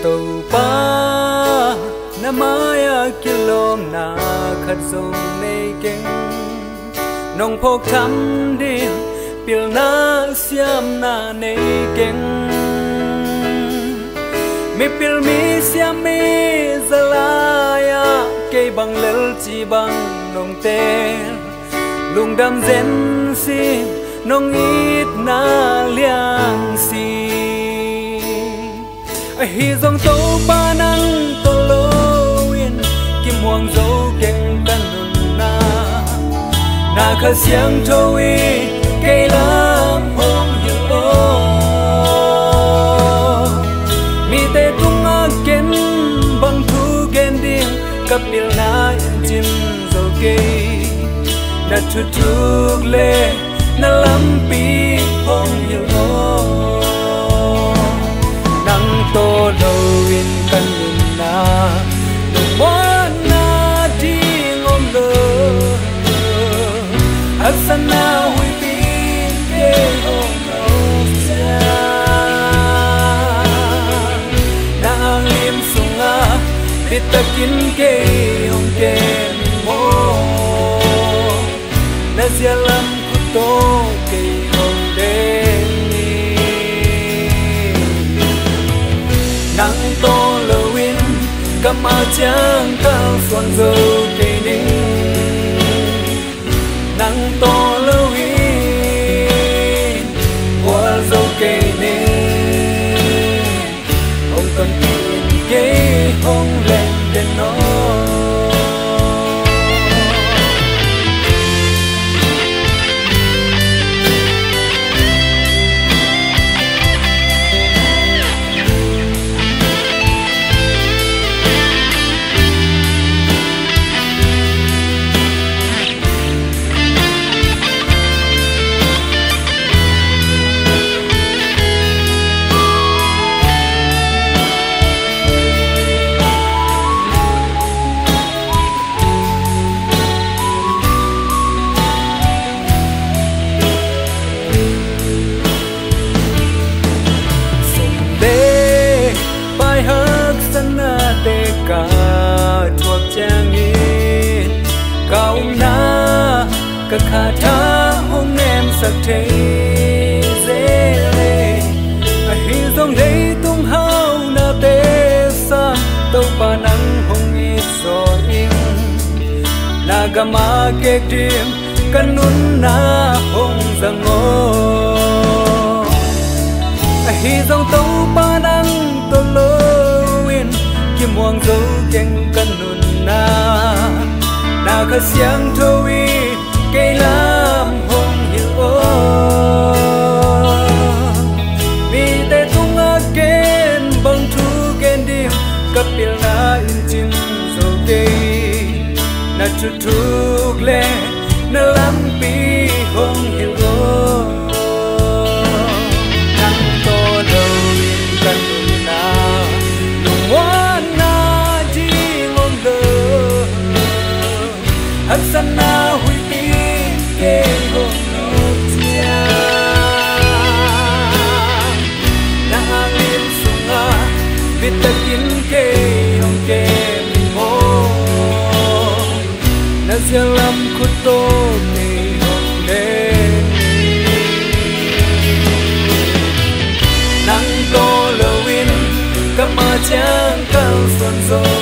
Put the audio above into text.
tàu pa na maya kilom na khát sông này kinh nông phok thắm đi pil na siam na này kinh mi pil mi siam mi zalaya cây bằng lel chi bằng nông tê lung đam zen si nông ít na liang si hi dòng tàu ba năng tàu lối kim hoàng dấu keng tan na na khơi xiang trôi cây lam hồng hiu mi tê tung a ken bằng thu gen điên cặp điều na yên chim dấu cây na chut chuk lê na lam pi hồng hiu to đâu in căn na đừng muốn na đi ngom lơ hấp dẫn na hui tin để hồng đâu xa na lim sung a biết ta kín kê hồng kê mô na zia lam khu to kê hồng đê nắng to lewin cầm áo trắng cao xuân dâu cây ninh nắng to lewin hoa dâu cây ninh ông cần tin cây không lên đến nó cả thuộc trang in cao na cả khả tha hôm em sắc thế dễ lệ hi dòng đây tung hao na tê sa tàu pa nắng hồng ít rồi in na gama kê tim căn nún na hồng giang ngô hi dòng tàu pa nắng tàu lối kim hoàng dấu keng căn nôn na khơi xiang trôi cây lam hồng hiu mi tê tung a ken bằng thu ken dim cặp pil na in chim dấu cây na chut chuk le na lam pi hồng hiu nắng to đâu in căn nôn hấp dẫn na hui tin kê hồng nốt chia na lim sung a biết ta kín kê hồng kê mình mô na zia lam khu tô kê hồng đê nắng to lewin cặp ma trắng cao xuân dâu